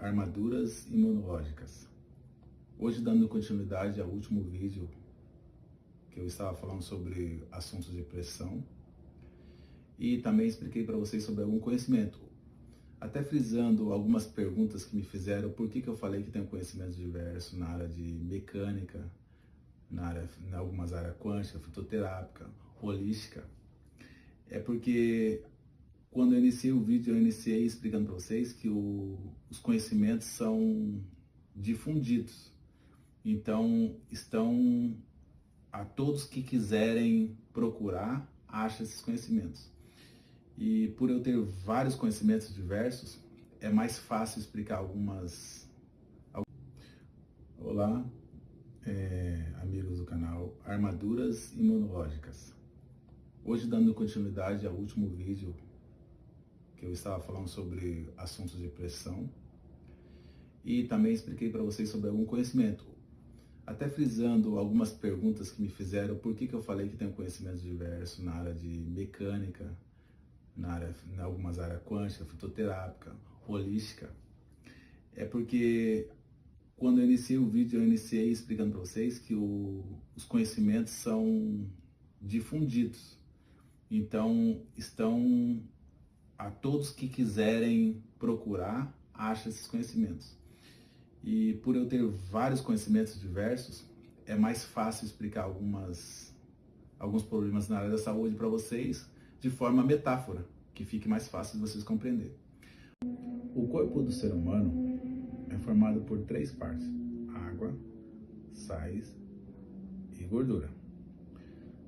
Armaduras imunológicas. Hoje, dando continuidade ao último vídeo que eu estava falando sobre assuntos de pressão e também expliquei para vocês sobre algum conhecimento, até frisando algumas perguntas que me fizeram, por que eu falei que tenho conhecimentos diversos na área de mecânica, em algumas áreas quântica, fitoterápica, holística. É porque quando eu iniciei o vídeo, eu iniciei explicando para vocês que os conhecimentos são difundidos. Então, estão a todos que quiserem procurar, acham esses conhecimentos. E por eu ter vários conhecimentos diversos, é mais fácil explicar algumas... Olá, amigos do canal Armaduras Imunológicas. Hoje, dando continuidade ao último vídeo que eu estava falando sobre assuntos de pressão e também expliquei para vocês sobre algum conhecimento, até frisando algumas perguntas que me fizeram, por que eu falei que tenho conhecimentos diversos na área de mecânica, em algumas áreas quântica, fitoterápica, holística. É porque quando eu iniciei o vídeo, eu iniciei explicando para vocês que os conhecimentos são difundidos. Então, estão a todos que quiserem procurar, acham esses conhecimentos. E por eu ter vários conhecimentos diversos, é mais fácil explicar alguns problemas na área da saúde para vocês de forma metáfora, que fique mais fácil de vocês compreenderem. O corpo do ser humano é formado por 3 partes: água, sais e gordura.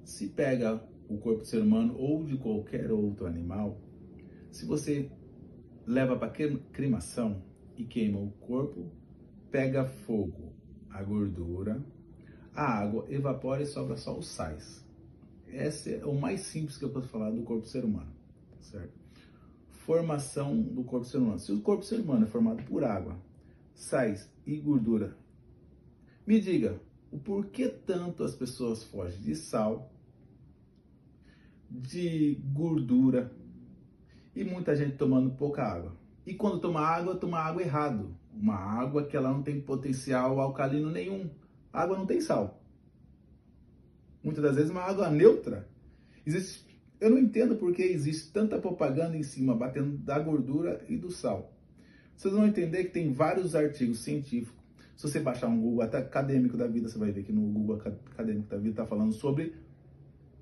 Se pega o corpo do ser humano ou de qualquer outro animal, se você leva para cremação e queima o corpo, pega fogo a gordura, a água evapora e sobra só os sais. Esse é o mais simples que eu posso falar do corpo do ser humano, certo? Formação do corpo do ser humano. Se o corpo do ser humano é formado por água, sais e gordura, me diga, o porquê tanto as pessoas fogem de sal, de gordura e muita gente tomando pouca água? E quando toma água errado. Uma água que ela não tem potencial alcalino nenhum. A água não tem sal. Muitas das vezes uma água neutra. Eu não entendo por que existe tanta propaganda em cima, batendo da gordura e do sal. Vocês vão entender que tem vários artigos científicos. Se você baixar um Google até acadêmico da vida, você vai ver que no Google acadêmico da vida está falando sobre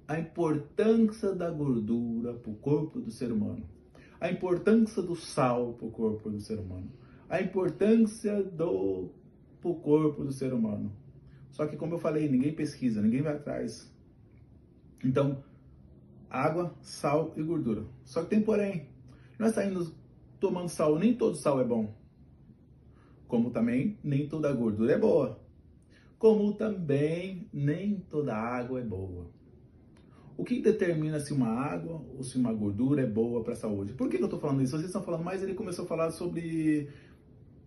a importância da gordura para o corpo do ser humano. A importância do sal para o corpo do ser humano. A importância para o corpo do ser humano. Só que, como eu falei, ninguém pesquisa, ninguém vai atrás. Então, água, sal e gordura. Só que tem porém. Nós saímos tomando sal, nem todo sal é bom. Como também nem toda gordura é boa. Como também nem toda água é boa. O que determina se uma água ou se uma gordura é boa para a saúde? Por que eu estou falando isso? Vocês estão falando mais, ele começou a falar sobre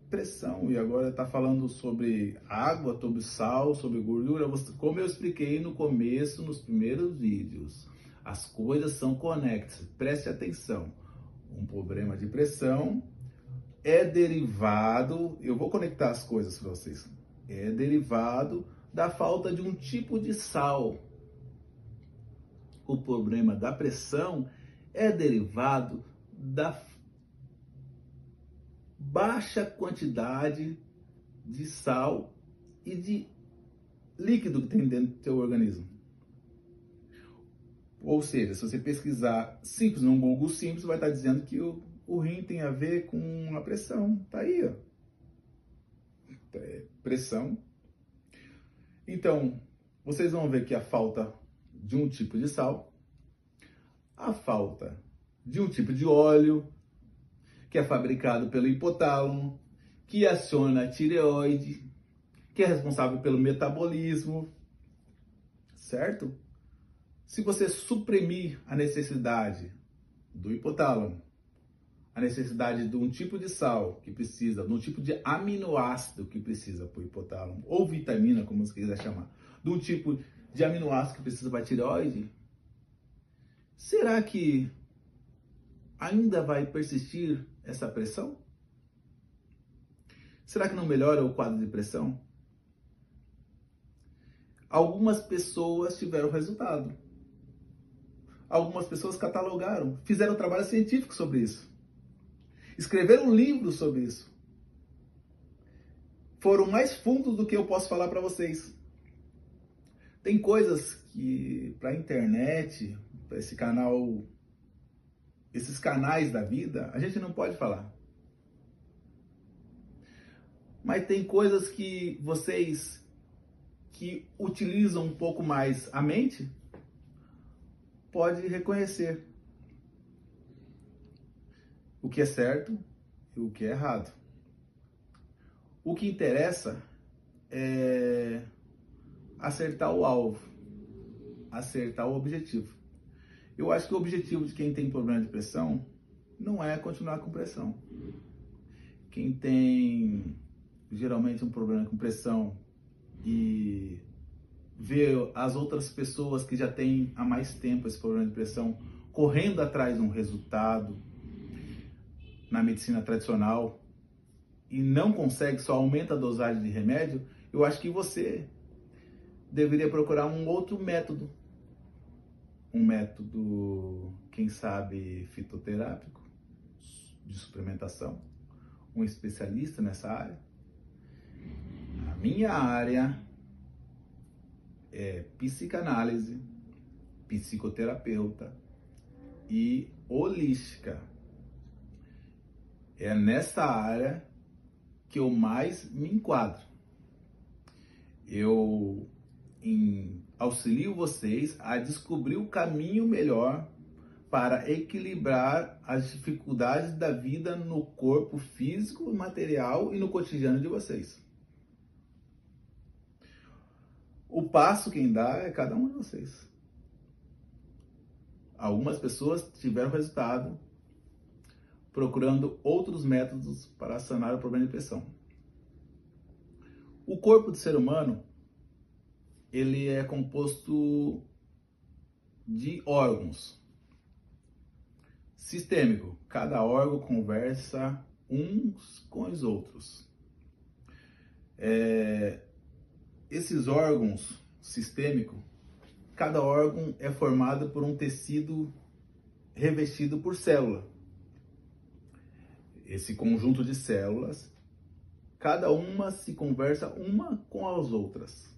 pressão e agora está falando sobre água, sobre sal, sobre gordura. Como eu expliquei no começo, nos primeiros vídeos, as coisas são conexas. Preste atenção. Um problema de pressão é derivado, eu vou conectar as coisas para vocês, é derivado da falta de um tipo de sal. O problema da pressão é derivado da baixa quantidade de sal e de líquido que tem dentro do seu organismo. Ou seja, se você pesquisar simples, num Google simples, vai estar dizendo que o rim tem a ver com a pressão. Tá aí, ó. Pressão. Então, vocês vão ver que a falta de um tipo de sal, a falta de um tipo de óleo, que é fabricado pelo hipotálamo, que aciona a tireoide, que é responsável pelo metabolismo, certo? Se você suprimir a necessidade do hipotálamo, a necessidade de um tipo de sal que precisa, de um tipo de aminoácido que precisa para o hipotálamo, ou vitamina, como você quiser chamar, de um tipo de aminoácido que precisa para a tireoide, será que ainda vai persistir essa pressão? Será que não melhora o quadro de depressão? Algumas pessoas tiveram resultado. Algumas pessoas catalogaram, fizeram trabalho científico sobre isso. Escreveram livros sobre isso. Foram mais fundos do que eu posso falar para vocês. Tem coisas que para a internet, para esse canal, esses canais da vida, a gente não pode falar. Mas tem coisas que vocês que utilizam um pouco mais a mente pode reconhecer o que é certo e o que é errado. O que interessa é acertar o alvo, acertar o objetivo. Eu acho que o objetivo de quem tem problema de pressão não é continuar com pressão. Quem tem geralmente um problema com pressão e vê as outras pessoas que já têm há mais tempo esse problema de pressão correndo atrás de um resultado na medicina tradicional e não consegue, só aumenta a dosagem de remédio, eu acho que você deveria procurar um outro método. Um método, quem sabe, fitoterápico, de suplementação, um especialista nessa área. A minha área é psicanálise, psicoterapeuta e holística. É nessa área que eu mais me enquadro. Eu auxilio vocês a descobrir o caminho melhor para equilibrar as dificuldades da vida no corpo físico, material e no cotidiano de vocês. O passo quem dá é cada um de vocês. Algumas pessoas tiveram resultado procurando outros métodos para sanar o problema de pressão. O corpo do ser humano, ele é composto de órgãos. Sistêmico, cada órgão conversa uns com os outros. Esses órgãos sistêmicos, cada órgão é formado por um tecido revestido por célula. Esse conjunto de células, cada uma se conversa uma com as outras.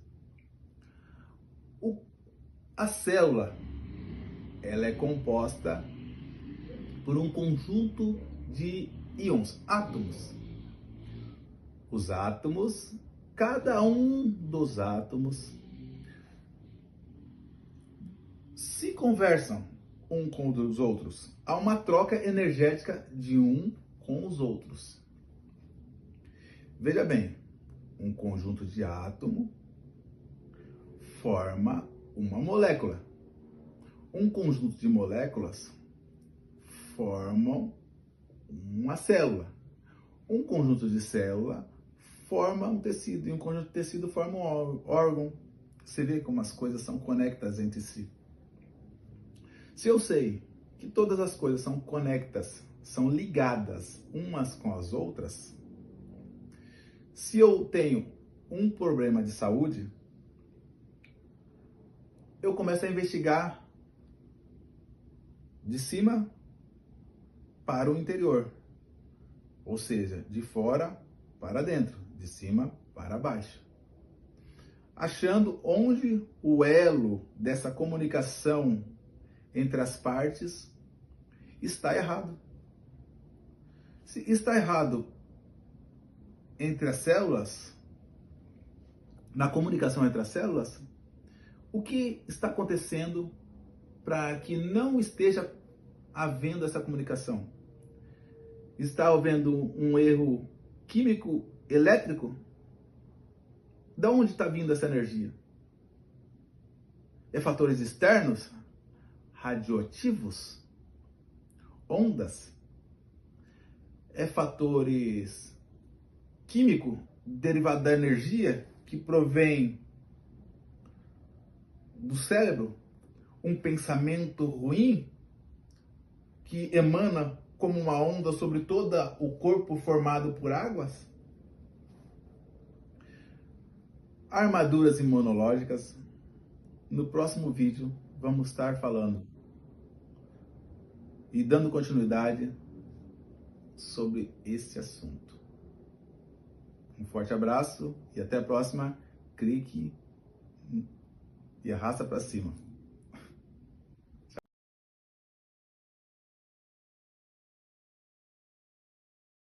A célula, ela é composta por um conjunto de íons, átomos. Os átomos, cada um dos átomos se conversam um com os outros. Há uma troca energética de um com os outros. Veja bem, um conjunto de átomos forma uma molécula. Um conjunto de moléculas formam uma célula. Um conjunto de célula forma um tecido, e um conjunto de tecido forma um órgão. Você vê como as coisas são conectadas entre si. Se eu sei que todas as coisas são conectadas, são ligadas umas com as outras, se eu tenho um problema de saúde, eu começo a investigar de cima para o interior, ou seja, de fora para dentro, de cima para baixo, achando onde o elo dessa comunicação entre as partes está errado. Se está errado entre as células, na comunicação entre as células, o que está acontecendo para que não esteja havendo essa comunicação? Está havendo um erro químico, elétrico? De onde está vindo essa energia? É fatores externos? Radioativos? Ondas? É fatores químicos derivados da energia que provém do cérebro? Um pensamento ruim que emana como uma onda sobre todo o corpo formado por águas? armaduras imunológicas. No próximo vídeo vamos estar falando e dando continuidade sobre esse assunto. Um forte abraço e até a próxima. Clique e arrasta para cima.